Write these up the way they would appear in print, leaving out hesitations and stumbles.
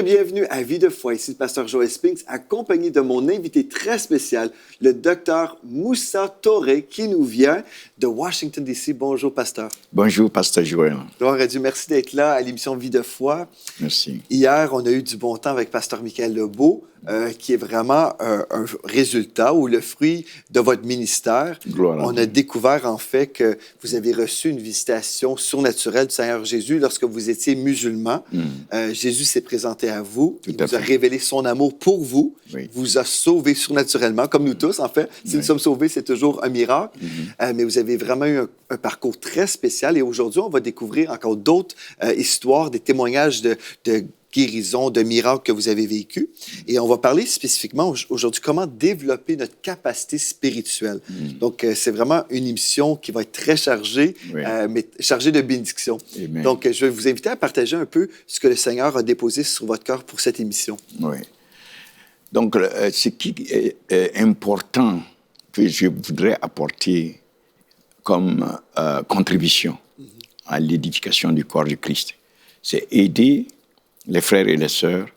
et bienvenue à Vie de foi. Ici le pasteur Joel Spinks, accompagné de mon invité très spécial, le docteur Moussa Touré, qui nous vient de Washington, D.C. Bonjour, pasteur. Bonjour, pasteur Joel. Gloire à Dieu, merci d'être là à l'émission Vie de foi. Merci. Hier, on a eu du bon temps avec pasteur Michael Lebeau, qui est vraiment un résultat ou le fruit de votre ministère. Gloire à On Dieu. a découvert en fait que vous avez reçu une visitation surnaturelle du Seigneur Jésus lorsque vous étiez musulman. Jésus s'est présenté à vous, il vous a révélé son amour pour vous, vous a sauvé surnaturellement, comme nous tous en fait. Si nous sommes sauvés, c'est toujours un miracle. Mais vous avez vraiment eu un parcours très spécial et aujourd'hui, on va découvrir encore d'autres histoires, des témoignages de guérison, de miracles que vous avez vécu. Et on va parler spécifiquement aujourd'hui comment développer notre capacité spirituelle. Donc, c'est vraiment une émission qui va être très chargée, mais chargée de bénédictions. Amen. Donc, je vais vous inviter à partager un peu ce que le Seigneur a déposé sur votre cœur pour cette émission. Oui. Donc, ce qui est important que je voudrais apporter comme contribution à l'édification du corps de Christ, c'est aider les frères et les sœurs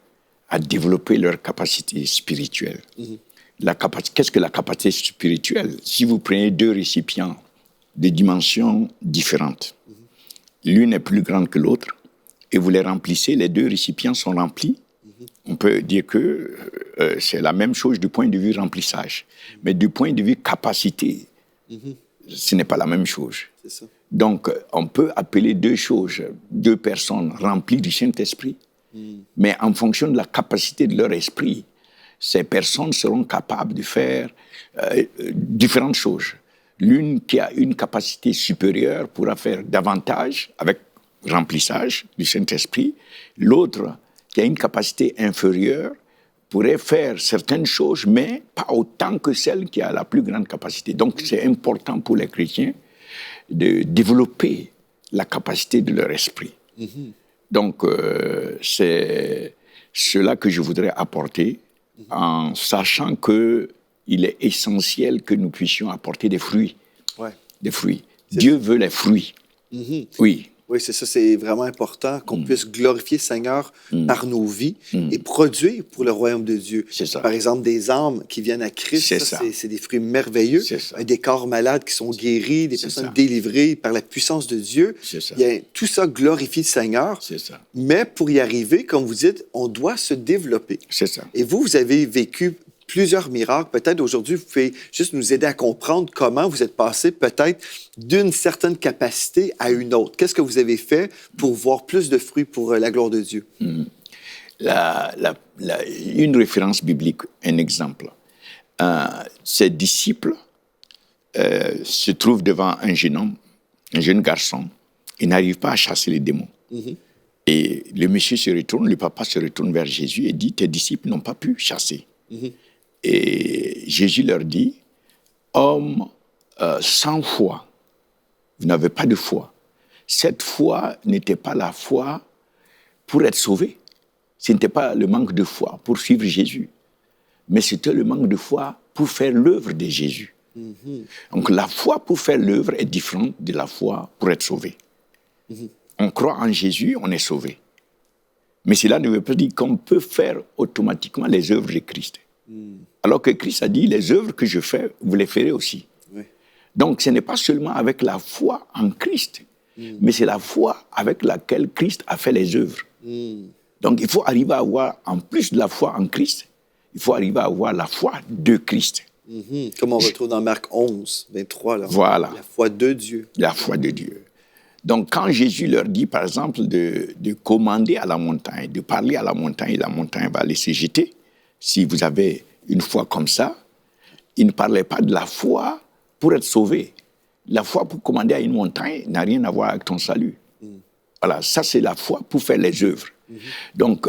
à développer leur capacité spirituelle. Qu'est-ce que la capacité spirituelle? Si vous prenez deux récipients de dimensions différentes, l'une est plus grande que l'autre, et vous les remplissez, les deux récipients sont remplis, on peut dire que c'est la même chose du point de vue remplissage. Mais du point de vue capacité, ce n'est pas la même chose. C'est ça. Donc, on peut appeler deux choses, deux personnes remplies du Saint-Esprit, mais en fonction de la capacité de leur esprit, ces personnes seront capables de faire différentes choses. L'une qui a une capacité supérieure pourra faire davantage avec remplissage du Saint-Esprit. L'autre qui a une capacité inférieure pourrait faire certaines choses, mais pas autant que celle qui a la plus grande capacité. Donc, c'est important pour les chrétiens de développer la capacité de leur esprit. Donc, c'est cela que je voudrais apporter en sachant qu'il est essentiel que nous puissions apporter des fruits. Des fruits. Dieu veut les fruits. Oui. Oui, c'est ça, c'est vraiment important qu'on puisse glorifier le Seigneur par nos vies et produire pour le royaume de Dieu. C'est ça. Par exemple, des âmes qui viennent à Christ, c'est des fruits merveilleux. Des corps malades qui sont guéris, des personnes délivrées par la puissance de Dieu. Tout ça glorifie le Seigneur. C'est ça. Mais pour y arriver, comme vous dites, on doit se développer. C'est ça. Et vous avez vécu plusieurs miracles. Peut-être aujourd'hui, vous pouvez juste nous aider à comprendre comment vous êtes passé peut-être d'une certaine capacité à une autre. Qu'est-ce que vous avez fait pour voir plus de fruits pour la gloire de Dieu? Une référence biblique, un exemple. Ses disciples se trouvent devant un jeune homme, un jeune garçon. Il n'arrive pas à chasser les démons. Et le monsieur se retourne, le papa se retourne vers Jésus et dit, tes disciples n'ont pas pu chasser. Et Jésus leur dit, homme sans foi, vous n'avez pas de foi. Cette foi n'était pas la foi pour être sauvé. Ce n'était pas le manque de foi pour suivre Jésus, mais c'était le manque de foi pour faire l'œuvre de Jésus. Donc la foi pour faire l'œuvre est différente de la foi pour être sauvé. On croit en Jésus, on est sauvé. Mais cela ne veut pas dire qu'on peut faire automatiquement les œuvres de Christ. Alors que Christ a dit, les œuvres que je fais, vous les ferez aussi. Donc ce n'est pas seulement avec la foi en Christ, mais c'est la foi avec laquelle Christ a fait les œuvres. Donc il faut arriver à avoir, en plus de la foi en Christ, il faut arriver à avoir la foi de Christ. Comme on retrouve dans Marc 11, 23. Là, voilà. La foi de Dieu. La foi de Dieu. Donc, quand Jésus leur dit, par exemple, de commander à la montagne, de parler à la montagne va laisser jeter, si vous avez une foi comme ça, il ne parlait pas de la foi pour être sauvé. La foi pour commander à une montagne n'a rien à voir avec ton salut. Voilà, ça c'est la foi pour faire les œuvres. Donc,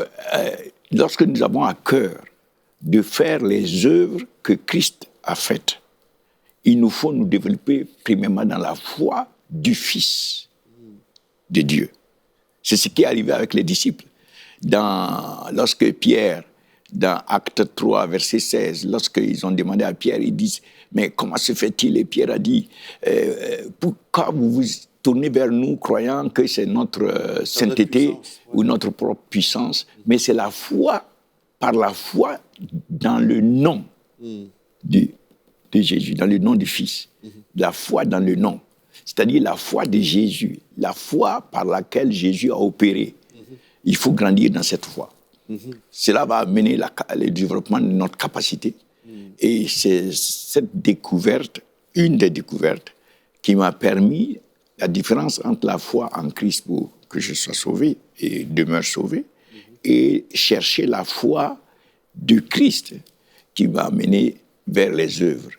lorsque nous avons à cœur de faire les œuvres que Christ a faites, il nous faut nous développer premièrement dans la foi du Fils de Dieu. C'est ce qui est arrivé avec les disciples. Lorsque Pierre, dans Acte 3, verset 16, lorsqu'ils ont demandé à Pierre, ils disent, mais comment se fait-il? Et Pierre a dit, pourquoi vous vous tourner vers nous croyant que c'est notre sainteté ou notre propre puissance, mais c'est la foi, par la foi dans le nom de Jésus, dans le nom du Fils. La foi dans le nom, c'est-à-dire la foi de Jésus, la foi par laquelle Jésus a opéré. Il faut grandir dans cette foi. Cela va amener le développement de notre capacité. Et c'est cette découverte, une des découvertes, qui m'a permis la différence entre la foi en Christ pour que je sois sauvé et demeure sauvé, et chercher la foi de Christ qui m'a amené vers les œuvres.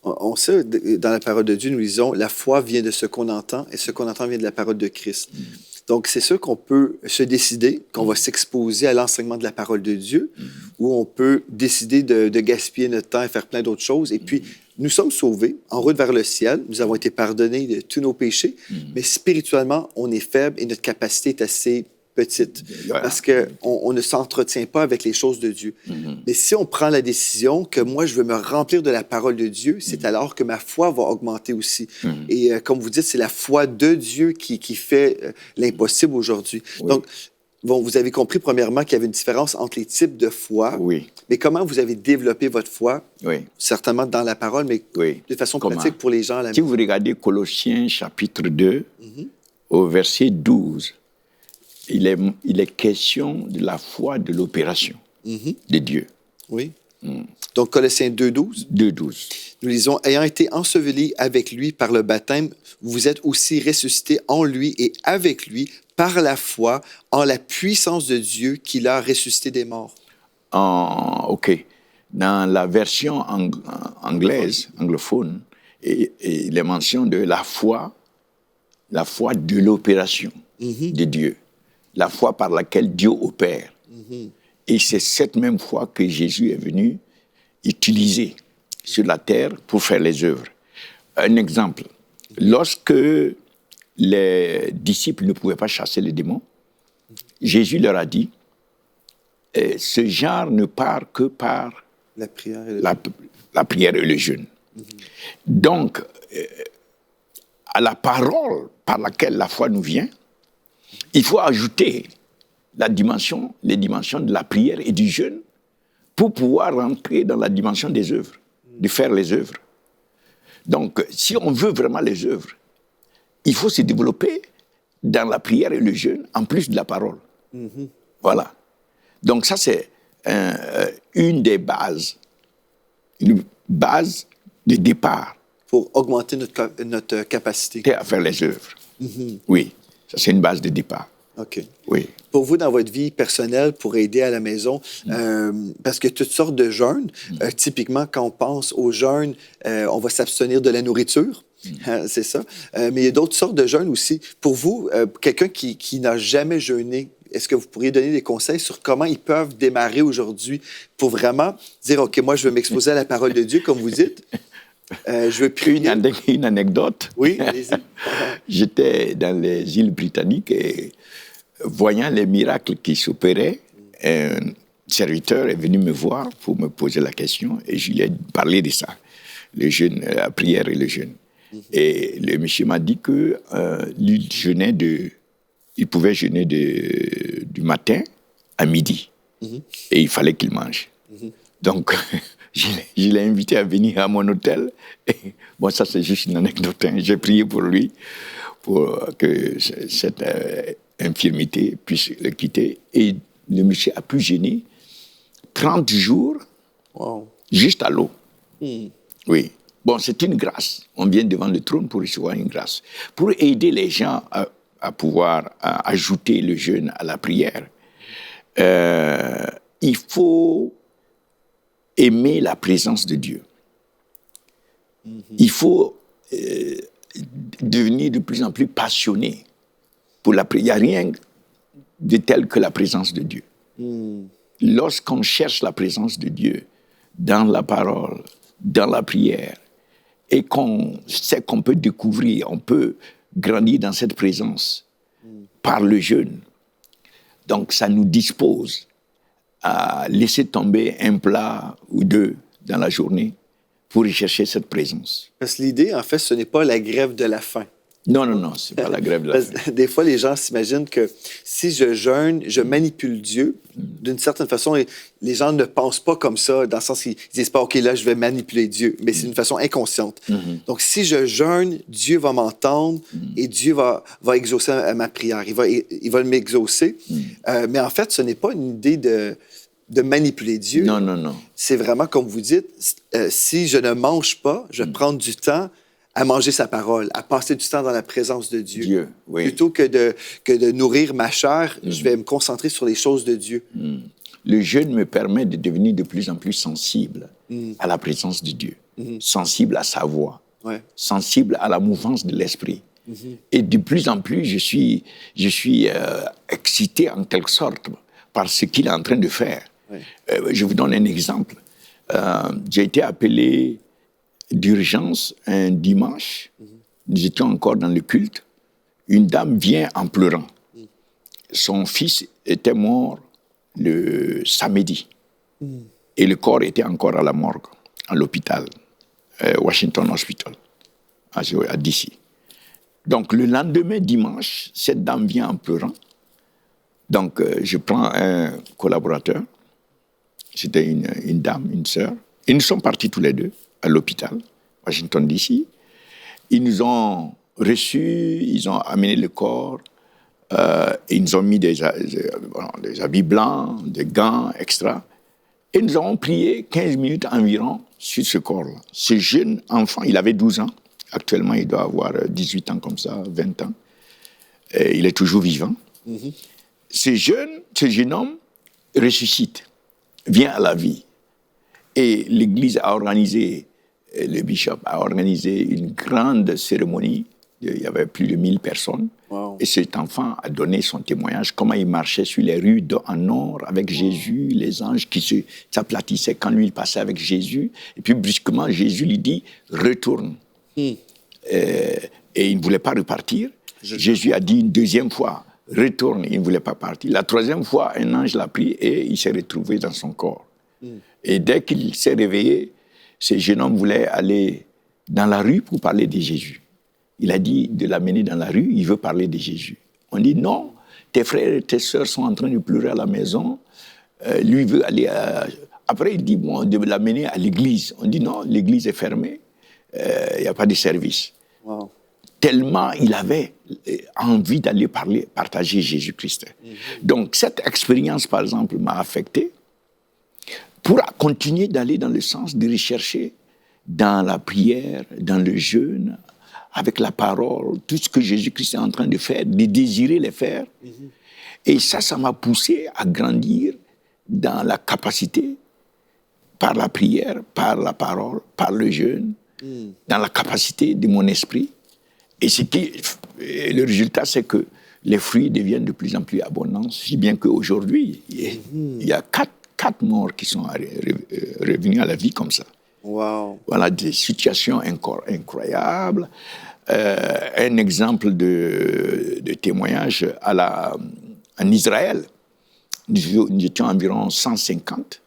On sait, dans la parole de Dieu, nous disons, la foi vient de ce qu'on entend, et ce qu'on entend vient de la parole de Christ. Donc, c'est sûr qu'on peut se décider qu'on va s'exposer à l'enseignement de la parole de Dieu, ou on peut décider de gaspiller notre temps et faire plein d'autres choses. Et puis, nous sommes sauvés, en route vers le ciel. Nous avons été pardonnés de tous nos péchés, mais spirituellement, on est faible et notre capacité est assez petite, parce qu'on ne s'entretient pas avec les choses de Dieu. Mais si on prend la décision que moi, je veux me remplir de la parole de Dieu, c'est alors que ma foi va augmenter aussi. Et comme vous dites, c'est la foi de Dieu qui fait l'impossible aujourd'hui. Donc, bon, vous avez compris premièrement qu'il y avait une différence entre les types de foi. Mais comment vous avez développé votre foi? Certainement dans la parole, mais de façon pratique pour les gens à la maison. Si vous regardez Colossiens chapitre 2, au verset 12, il est question de la foi de l'opération de Dieu. Donc, Colossiens 2.12. 2.12. Nous lisons, « Ayant été ensevelis avec lui par le baptême, vous êtes aussi ressuscités en lui et avec lui par la foi en la puissance de Dieu qui l'a ressuscité des morts. » OK. Dans la version anglaise, anglophone, il est mention de la foi de l'opération de Dieu. La foi par laquelle Dieu opère. Et c'est cette même foi que Jésus est venu utiliser sur la terre pour faire les œuvres. Un exemple, lorsque les disciples ne pouvaient pas chasser les démons, Jésus leur a dit, ce genre ne part que par la prière et le jeûne. Donc, à la parole par laquelle la foi nous vient, il faut ajouter les dimensions de la prière et du jeûne pour pouvoir rentrer dans la dimension des œuvres, de faire les œuvres. Donc, si on veut vraiment les œuvres, il faut se développer dans la prière et le jeûne, en plus de la parole. Voilà. Donc ça, c'est une des bases, une base de départ. Pour augmenter notre capacité. À faire les œuvres. Oui. Ça, c'est une base de départ. OK. Oui. Pour vous, dans votre vie personnelle, pour aider à la maison, parce que toutes sortes de jeûnes, typiquement, quand on pense aux jeûnes, on va s'abstenir de la nourriture, c'est ça. Mais il y a d'autres sortes de jeûnes aussi. Pour vous, quelqu'un qui n'a jamais jeûné, est-ce que vous pourriez donner des conseils sur comment ils peuvent démarrer aujourd'hui pour vraiment dire, OK, moi, je veux m'exposer à la parole de Dieu, comme vous dites. Je veux prier. Une anecdote. Oui, allez-y. J'étais dans les îles britanniques et voyant les miracles qui s'opéraient, un serviteur est venu me voir pour me poser la question et je lui ai parlé de ça, le jeûne, la prière et le jeûne. Et le monsieur m'a dit que il pouvait jeûner du matin à midi et il fallait qu'il mange. Donc, je l'ai invité à venir à mon hôtel. Et, bon, ça, c'est juste une anecdote. J'ai prié pour lui, pour que cette infirmité puisse le quitter. Et le monsieur a pu jeûner 30 jours juste à l'eau. Oui. Bon, c'est une grâce. On vient devant le trône pour recevoir une grâce. Pour aider les gens à pouvoir ajouter le jeûne à la prière, il faut aimer la présence de Dieu. Il faut devenir de plus en plus passionné pour la prière. Il n'y a rien de tel que la présence de Dieu. Lorsqu'on cherche la présence de Dieu dans la parole, dans la prière, et qu'on sait qu'on peut découvrir, on peut grandir dans cette présence par le jeûne, donc ça nous dispose à laisser tomber un plat ou deux dans la journée pour rechercher cette présence. Parce que l'idée, en fait, ce n'est pas la grève de la faim. Non, c'est pas la grève de la faim. Des fois, les gens s'imaginent que si je jeûne, je manipule Dieu. D'une certaine façon, les gens ne pensent pas comme ça, dans le sens qu'ils disent pas, OK, là, je vais manipuler Dieu, mais c'est d'une façon inconsciente. Donc, si je jeûne, Dieu va m'entendre et Dieu va exaucer ma prière. Il va m'exaucer. Mais en fait, ce n'est pas une idée de manipuler Dieu. Non. C'est vraiment, comme vous dites, si je ne mange pas, je vais prendre du temps à manger sa parole, à passer du temps dans la présence de Dieu. Oui. Plutôt que de nourrir ma chair, je vais me concentrer sur les choses de Dieu. Le jeûne me permet de devenir de plus en plus sensible à la présence de Dieu, sensible à sa voix, sensible à la mouvance de l'esprit. Et de plus en plus, je suis excité en quelque sorte par ce qu'il est en train de faire. Je vous donne un exemple. J'ai été appelé d'urgence un dimanche. Nous étions encore dans le culte. Une dame vient en pleurant. Son fils était mort le samedi. Et le corps était encore à la morgue, à l'hôpital, Washington Hospital, à DC. Donc, le lendemain, dimanche, cette dame vient en pleurant. Donc, je prends un collaborateur. C'était une dame, une sœur. Et nous sommes partis tous les deux à l'hôpital, Washington, D.C. Ils nous ont reçus, ils ont amené le corps, ils nous ont mis des habits blancs, des gants, extra. Et nous avons prié 15 minutes environ sur ce corps-là. Ce jeune enfant, il avait 12 ans. Actuellement, il doit avoir 18 ans comme ça, 20 ans. Et il est toujours vivant. Ce jeune homme ressuscite, vient à la vie. Et l'Église a organisé, le bishop a organisé une grande cérémonie. Il y avait plus de 1000 personnes. Wow. Et cet enfant a donné son témoignage, comment il marchait sur les rues en or avec Jésus, les anges qui s'aplatissaient quand lui il passait avec Jésus. Et puis brusquement, Jésus lui dit, retourne. Et il ne voulait pas repartir. Jésus a dit une deuxième fois, retourne. Il ne voulait pas partir. La troisième fois, un ange l'a pris et il s'est retrouvé dans son corps. Et dès qu'il s'est réveillé, ce jeune homme voulait aller dans la rue pour parler de Jésus. Il a dit de l'amener dans la rue, il veut parler de Jésus. On dit non, tes frères et tes sœurs sont en train de pleurer à la maison. Lui veut aller Après, il dit bon, de l'amener à l'église. On dit non, l'église est fermée, il n'y a pas de service. Wow. Tellement il avait envie d'aller partager Jésus-Christ. Donc cette expérience, par exemple, m'a affecté pour continuer d'aller dans le sens de rechercher dans la prière, dans le jeûne, avec la parole, tout ce que Jésus-Christ est en train de faire, de désirer le faire. Et ça m'a poussé à grandir dans la capacité, par la prière, par la parole, par le jeûne, dans la capacité de mon esprit. Et le résultat, c'est que les fruits deviennent de plus en plus abondants, si bien qu'aujourd'hui, il y a quatre morts qui sont revenus à la vie comme ça. Wow. Voilà des situations incroyables. Un exemple de témoignage en Israël. Nous étions environ 150.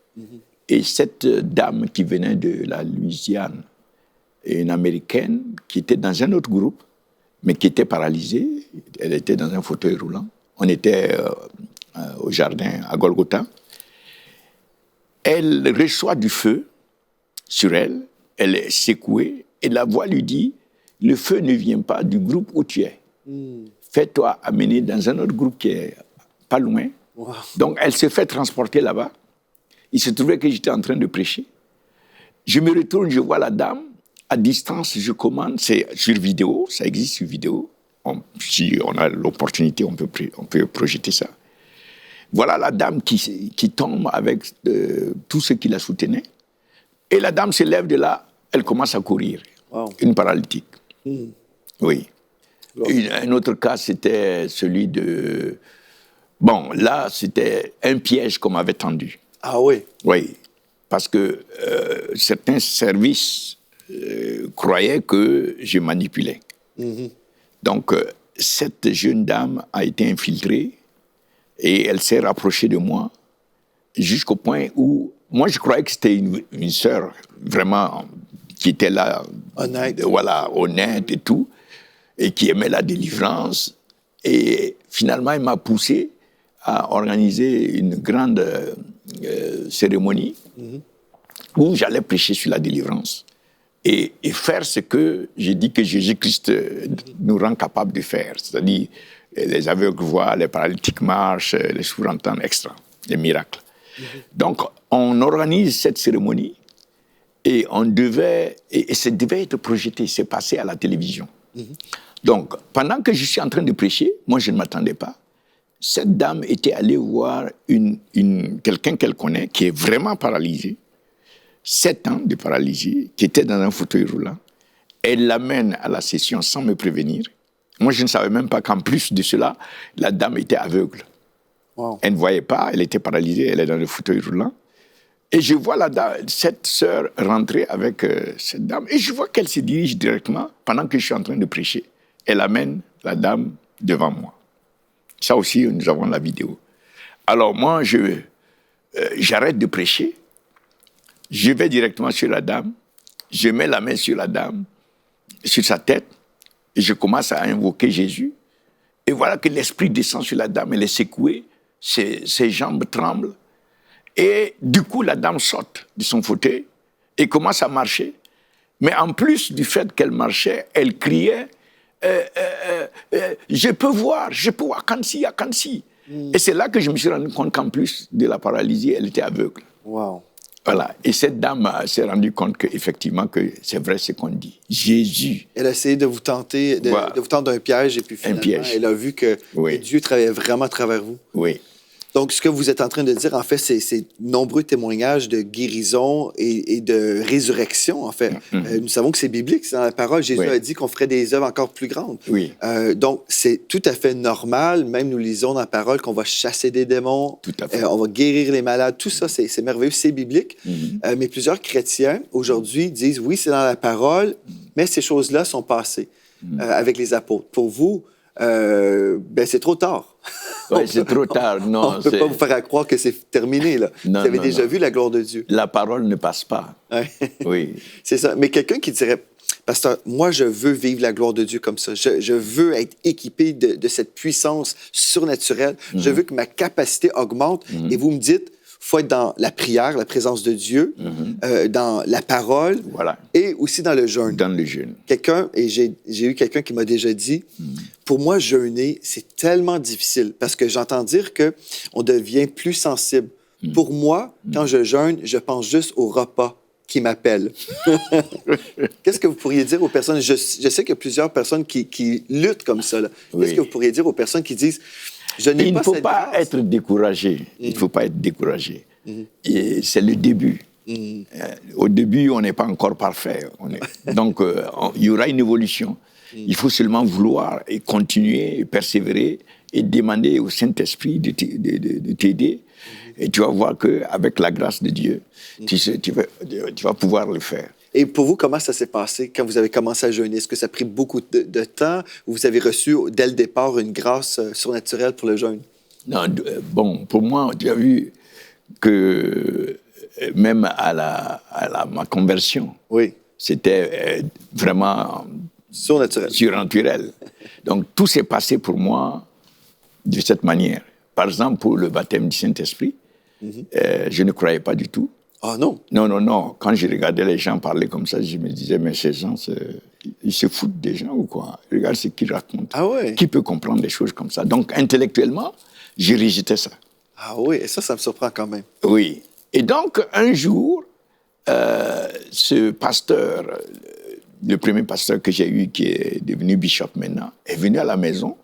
Et cette dame qui venait de la Louisiane, une Américaine, qui était dans un autre groupe, mais qui était paralysée, elle était dans un fauteuil roulant. On était au jardin à Golgotha. Elle reçoit du feu sur elle, elle est secouée, et la voix lui dit, le feu ne vient pas du groupe où tu es. Fais-toi amener dans un autre groupe qui est pas loin. Wow. Donc elle se fait transporter là-bas. Il se trouvait que j'étais en train de prêcher. Je me retourne, je vois la dame, à distance, je commande, c'est sur vidéo, ça existe sur vidéo. Si on a l'opportunité, on peut projeter ça. Voilà la dame qui tombe avec tout ce qui la soutenait. Et la dame se lève de là, elle commence à courir. Wow. Une paralytique. Oui. Wow. Un autre cas, c'était celui de... Bon, là, c'était un piège qu'on m'avait tendu. Ah oui? Oui, parce que certains services croyaient que je manipulais. Donc, cette jeune dame a été infiltrée et elle s'est rapprochée de moi jusqu'au point où... Moi, je croyais que c'était une sœur vraiment qui était là, honnête et tout. et qui aimait la délivrance. Et finalement, il m'a poussé à organiser une grande cérémonie où j'allais prêcher sur la délivrance et faire ce que j'ai dit que Jésus-Christ nous rend capable de faire. C'est-à-dire, les aveugles voient, les paralytiques marchent, les sourds entendent, extra, les miracles. Donc, on organise cette cérémonie et ça devait être projeté, c'est passé à la télévision. Donc, pendant que je suis en train de prêcher, moi je ne m'attendais pas, cette dame était allée voir quelqu'un qu'elle connaît, qui est vraiment paralysé, 7 ans de paralysie, qui était dans un fauteuil roulant. Elle l'amène à la session sans me prévenir. Moi, je ne savais même pas qu'en plus de cela, la dame était aveugle. Wow. Elle ne voyait pas, elle était paralysée, elle est dans le fauteuil roulant. Et je vois cette sœur rentrer avec cette dame, et je vois qu'elle se dirige directement, pendant que je suis en train de prêcher. Elle amène la dame devant moi. Ça aussi, nous avons la vidéo. Alors moi, j'arrête de prêcher, je vais directement sur la dame, je mets la main sur la dame, sur sa tête, et je commence à invoquer Jésus. Et voilà que l'esprit descend sur la dame, elle est secouée, ses jambes tremblent. Et du coup, la dame saute de son fauteuil et commence à marcher. Mais en plus du fait qu'elle marchait, elle criait je peux voir, Kansi, Kansi. Et c'est là que je me suis rendu compte qu'en plus de la paralysie, elle était aveugle. Wow. Voilà. Et cette dame s'est rendue compte qu'effectivement, que c'est vrai ce qu'on dit. Jésus. Elle a essayé de vous tenter, de vous tendre un piège, et puis finalement, elle a vu que Dieu travaillait vraiment à travers vous. Oui. Donc, ce que vous êtes en train de dire, en fait, c'est nombreux témoignages de guérison et de résurrection, en fait. Nous savons que c'est biblique, c'est dans la parole. Jésus a dit qu'on ferait des œuvres encore plus grandes. Oui. Donc, c'est tout à fait normal. Même nous lisons dans la parole qu'on va chasser des démons, tout à fait. On va guérir les malades. Tout ça, c'est merveilleux, c'est biblique. Mais plusieurs chrétiens, aujourd'hui, disent, oui, c'est dans la parole, mais ces choses-là sont passées avec les apôtres. Pour vous, c'est trop tard. Oui, c'est trop tard. Non, on ne peut pas vous faire croire que c'est terminé. Là. Non, vous avez déjà vu la gloire de Dieu. La parole ne passe pas. Oui. C'est ça. Mais quelqu'un qui dirait, pasteur, moi, je veux vivre la gloire de Dieu comme ça. Je veux être équipé de cette puissance surnaturelle. Je veux que ma capacité augmente. Et vous me dites, il faut être dans la prière, la présence de Dieu, dans la parole, et aussi dans le jeûne. Dans le jeûne. J'ai eu quelqu'un qui m'a déjà dit, pour moi, jeûner, c'est tellement difficile, parce que j'entends dire qu'on devient plus sensible. Pour moi, quand je jeûne, je pense juste au repas qui m'appelle. Qu'est-ce que vous pourriez dire aux personnes? Je sais qu'il y a plusieurs personnes qui luttent comme ça. Qu'est-ce que vous pourriez dire aux personnes qui disent... Il ne faut pas être découragé. Il ne faut pas être découragé. Et c'est le début. Au début, on n'est pas encore parfait. Donc, il y aura une évolution. Il faut seulement vouloir et continuer, et persévérer et demander au Saint-Esprit de t'aider. Et tu vas voir qu'avec la grâce de Dieu, tu vas pouvoir le faire. Et pour vous, comment ça s'est passé quand vous avez commencé à jeûner? Est-ce que ça a pris beaucoup de temps ou vous avez reçu dès le départ une grâce surnaturelle pour le jeûne? Non, bon, pour moi, tu as vu que même à ma conversion, c'était vraiment surnaturel. Donc tout s'est passé pour moi de cette manière. Par exemple, pour le baptême du Saint-Esprit, je ne croyais pas du tout. Ah non? Non. Quand je regardais les gens parler comme ça, je me disais, mais ces gens, ils se foutent des gens ou quoi? Regarde ce qu'ils racontent. Ah ouais? Qui peut comprendre des choses comme ça? Donc, intellectuellement, je rejetais ça. Ah oui, et ça me surprend quand même. Oui. Et donc, un jour, ce pasteur, le premier pasteur que j'ai eu, qui est devenu bishop maintenant, est venu à la maison.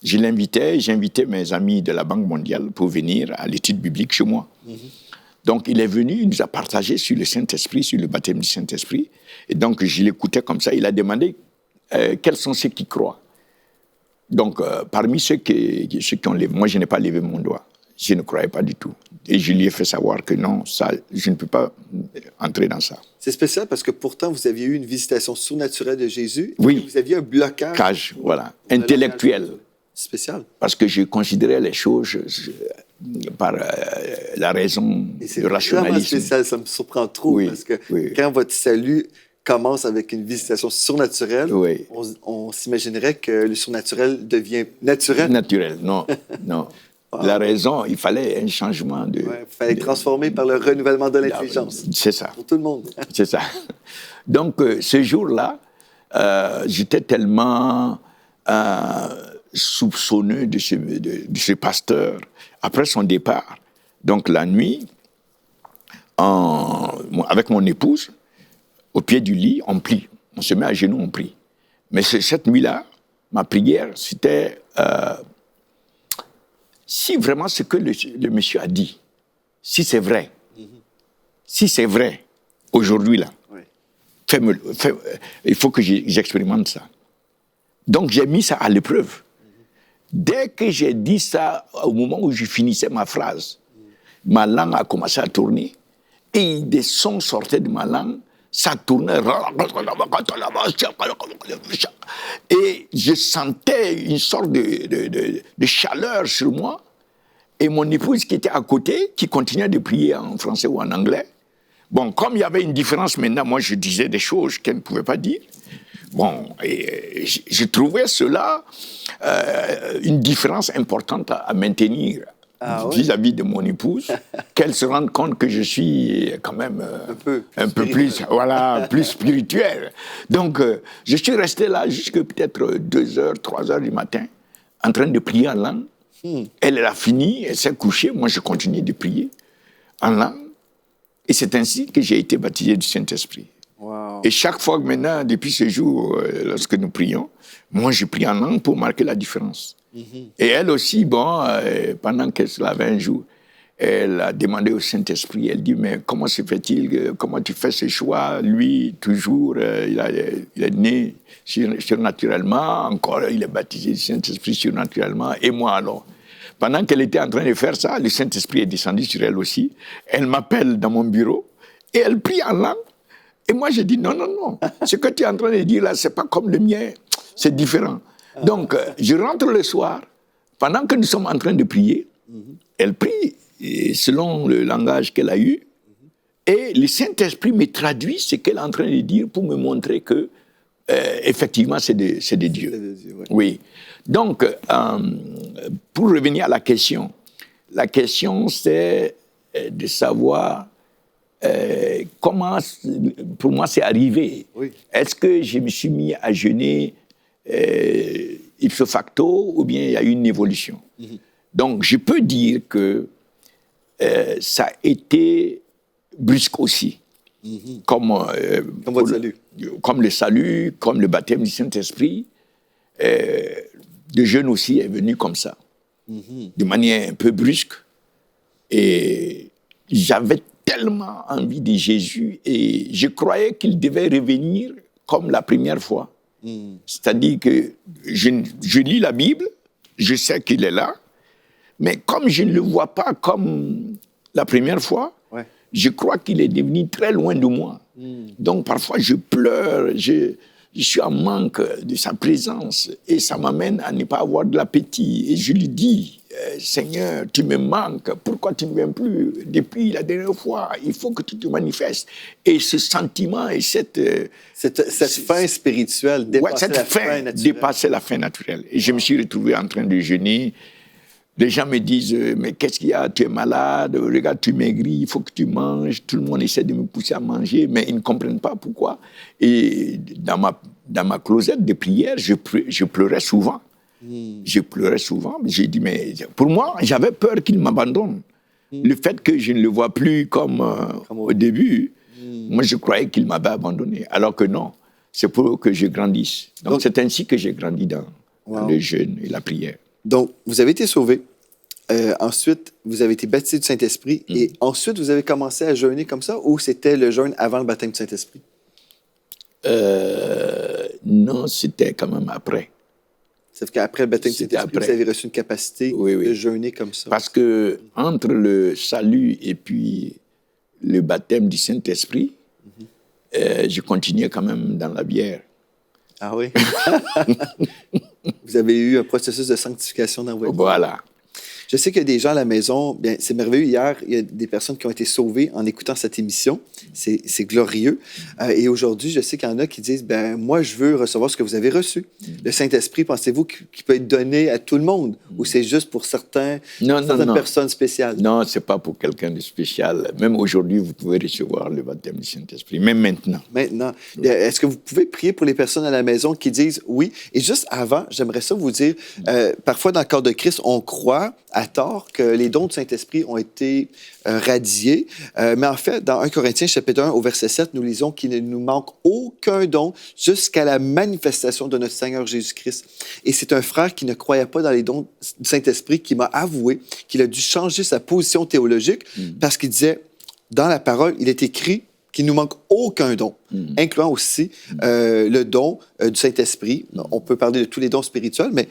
J'invitais mes amis de la Banque mondiale pour venir à l'étude biblique chez moi. Donc, il est venu, il nous a partagé sur le Saint-Esprit, sur le baptême du Saint-Esprit. Et donc, je l'écoutais comme ça. Il a demandé quels sont ceux qui croient. Donc, parmi ceux qui ont levé, moi, je n'ai pas levé mon doigt. Je ne croyais pas du tout. Et je lui ai fait savoir que non, ça, je ne peux pas entrer dans ça. C'est spécial parce que pourtant, vous aviez eu une visitation surnaturelle de Jésus. Oui. Et vous aviez un blocage. Voilà, intellectuel. Spécial. Parce que je considérais les choses par la raison, le rationalisme. C'est spécial, ça me surprend trop parce que quand votre salut commence avec une visitation surnaturelle, on s'imaginerait que le surnaturel devient naturel. Naturel, non, non. La raison, il fallait un changement de... Il fallait être transformé par le renouvellement de l'intelligence. C'est ça. Pour tout le monde. C'est ça. Donc, ce jour-là, j'étais tellement soupçonneux de ce pasteur après son départ. Donc, la nuit, avec mon épouse, au pied du lit, on prie. On se met à genoux, on prie. Mais cette nuit-là, ma prière, c'était... si vraiment ce que le monsieur a dit, si c'est vrai, aujourd'hui là, il faut que j'expérimente ça. Donc j'ai mis ça à l'épreuve. Dès que j'ai dit ça, au moment où je finissais ma phrase, ma langue a commencé à tourner et des sons sortaient de ma langue, ça tournait. Et je sentais une sorte de chaleur sur moi. Et mon épouse qui était à côté, qui continuait de prier en français ou en anglais. Bon, comme il y avait une différence maintenant, moi je disais des choses qu'elle ne pouvait pas dire. Bon, et je trouvais cela une différence importante à maintenir vis-à-vis de mon épouse, qu'elle se rende compte que je suis quand même un peu plus, plus spirituel. Donc, je suis resté là jusqu'à peut-être 2h, 3h du matin, en train de prier en langue. Elle a fini, elle s'est couchée, moi je continue de prier en langue. Et c'est ainsi que j'ai été baptisé du Saint-Esprit. Wow. Et chaque fois maintenant, depuis ce jour, lorsque nous prions, moi je prie en langue pour marquer la différence. Et elle aussi, pendant qu'elle se lavait un jour, elle a demandé au Saint-Esprit, elle dit, mais comment se fait-il, comment tu fais ce choix? Lui, toujours, il est né surnaturellement, encore il est baptisé du Saint-Esprit surnaturellement, et moi alors? Pendant qu'elle était en train de faire ça, le Saint-Esprit est descendu sur elle aussi. Elle m'appelle dans mon bureau et elle prie en langue. Et moi, je dis non. Ce que tu es en train de dire là, c'est pas comme le mien. C'est différent. Donc, je rentre le soir. Pendant que nous sommes en train de prier, elle prie selon le langage qu'elle a eu. Et le Saint-Esprit me traduit ce qu'elle est en train de dire pour me montrer que, effectivement, c'est de Dieu. Oui. Donc, pour revenir à la question c'est de savoir comment, pour moi, c'est arrivé. Oui. Est-ce que je me suis mis à jeûner ipso facto ou bien il y a eu une évolution? Donc, je peux dire que ça a été brusque aussi. Comme votre salut. Comme le salut, comme le baptême du Saint-Esprit. Le jeûne aussi est venu comme ça, de manière un peu brusque. Et j'avais tellement envie de Jésus et je croyais qu'il devait revenir comme la première fois. C'est-à-dire que je lis la Bible, je sais qu'il est là, mais comme je ne le vois pas comme la première fois, je crois qu'il est devenu très loin de moi. Donc parfois je pleure, je suis en manque de sa présence et ça m'amène à ne pas avoir de l'appétit. Et je lui dis, Seigneur, tu me manques, pourquoi tu ne viens plus? Depuis la dernière fois, il faut que tu te manifestes. Et ce sentiment et cette faim spirituelle dépassait la faim naturelle. Et je me suis retrouvé en train de jeûner. Les gens me disent, mais qu'est-ce qu'il y a? Tu es malade, regarde, tu maigris, il faut que tu manges. Tout le monde essaie de me pousser à manger, mais ils ne comprennent pas pourquoi. Et dans ma closette de prière, je pleurais souvent. Je pleurais souvent. J'ai dit, mais pour moi, j'avais peur qu'il m'abandonne. Le fait que je ne le vois plus comme au début, moi, je croyais qu'il m'avait abandonné. Alors que non, c'est pour que je grandisse. Donc c'est ainsi que j'ai grandi dans le jeûne et la prière. Donc, vous avez été sauvé. Ensuite, vous avez été baptisé du Saint-Esprit. Et ensuite, vous avez commencé à jeûner comme ça ou c'était le jeûne avant le baptême du Saint-Esprit? Non, c'était quand même après. C'est qu'après le baptême du Saint-Esprit, vous avez reçu une capacité de jeûner comme ça. Parce que entre le salut et puis le baptême du Saint-Esprit, je continuais quand même dans la bière. Ah oui? Vous avez eu un processus de sanctification dans votre vie. Voilà. Je sais qu'il y a des gens à la maison, bien, c'est merveilleux. Hier, il y a des personnes qui ont été sauvées en écoutant cette émission. C'est glorieux. Et aujourd'hui, je sais qu'il y en a qui disent, ben moi, je veux recevoir ce que vous avez reçu. Le Saint-Esprit, pensez-vous qu'il peut être donné à tout le monde ou c'est juste pour certaines personnes spéciales? Non, c'est pas pour quelqu'un de spécial. Même aujourd'hui, vous pouvez recevoir le baptême du Saint-Esprit, même maintenant. Maintenant. Est-ce que vous pouvez prier pour les personnes à la maison qui disent oui? Et juste avant, j'aimerais ça vous dire, parfois dans le corps de Christ, on croit à tort que les dons du Saint-Esprit ont été radiés. Mais en fait, dans 1 Corinthiens chapitre 1 au verset 7, nous lisons qu'il ne nous manque aucun don jusqu'à la manifestation de notre Seigneur Jésus-Christ. Et c'est un frère qui ne croyait pas dans les dons du Saint-Esprit qui m'a avoué qu'il a dû changer sa position théologique parce qu'il disait, dans la parole, il est écrit qu'il ne nous manque aucun don, incluant aussi le don du Saint-Esprit. On peut parler de tous les dons spirituels, mais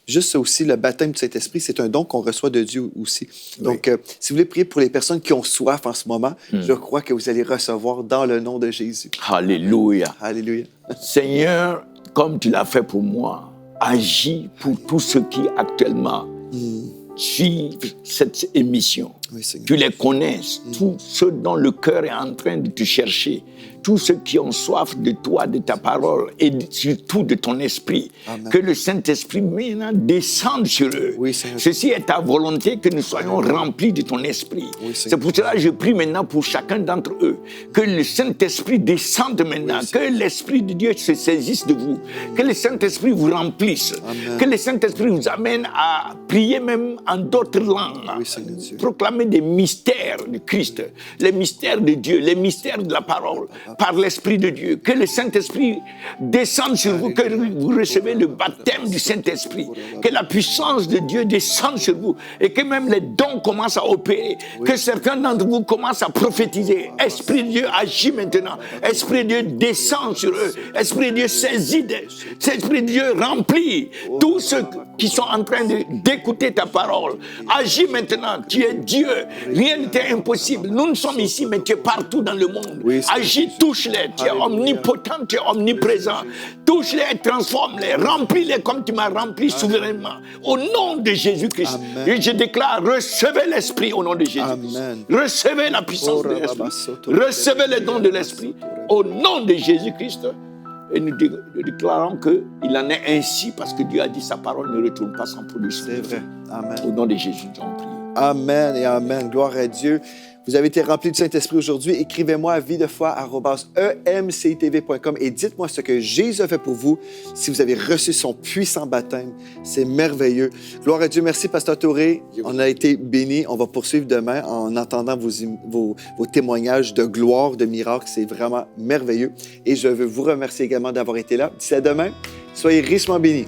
juste aussi le baptême du Saint-Esprit, c'est un don qu'on reçoit de Dieu aussi. Donc, si vous voulez prier pour les personnes qui ont soif en ce moment, je crois que vous allez recevoir dans le nom de Jésus. Alléluia. Alléluia. Seigneur, comme tu l'as fait pour moi, agis pour tous ceux qui actuellement suivent cette émission. Oui, tu les connais, tous ceux dont le cœur est en train de te chercher, tous ceux qui ont soif de toi, de ta parole et surtout de ton esprit. Amen. Que le Saint-Esprit maintenant descende sur eux. Oui, ceci est ta volonté, que nous soyons remplis de ton esprit. Oui, c'est pour cela que je prie maintenant pour chacun d'entre eux, que le Saint-Esprit descende maintenant, que l'Esprit de Dieu se saisisse de vous, que le Saint-Esprit vous remplisse, Amen. Que le Saint-Esprit vous amène à prier même en d'autres langues, proclamer des mystères de Christ, les mystères de Dieu, les mystères de la parole, par l'Esprit de Dieu. Que le Saint-Esprit descende sur vous, que vous recevez le baptême du Saint-Esprit, que la puissance de Dieu descende sur vous et que même les dons commencent à opérer, que certains d'entre vous commencent à prophétiser. Esprit de Dieu agit maintenant. Esprit de Dieu descend sur eux. Esprit de Dieu saisit. Esprit de Dieu remplit tous ceux qui sont en train d'écouter ta parole. Agis maintenant. Tu es Dieu. Rien n'était impossible. Nous ne sommes ici, mais tu es partout dans le monde. Agis, touche-les. Tu es omnipotent, tu es omniprésent. Touche-les et transforme-les. Remplis-les comme tu m'as rempli souverainement. Au nom de Jésus-Christ. Et je déclare, recevez l'Esprit au nom de Jésus-Christ. Recevez la puissance de l'Esprit. Recevez les dons de l'Esprit au nom de Jésus-Christ. Et nous déclarons qu'il en est ainsi parce que Dieu a dit sa parole ne retourne pas sans produire son effet. C'est vrai. Amen. Au nom de Jésus, nous avons prié. Amen et amen. Gloire à Dieu. Vous avez été remplis du Saint-Esprit aujourd'hui. Écrivez-moi à videfoi@emcitv.com et dites-moi ce que Jésus a fait pour vous si vous avez reçu son puissant baptême. C'est merveilleux. Gloire à Dieu. Merci, Pasteur Touré. On a été bénis. On va poursuivre demain en entendant vos témoignages de gloire, de miracles. C'est vraiment merveilleux. Et je veux vous remercier également d'avoir été là. D'ici à demain, soyez richement bénis.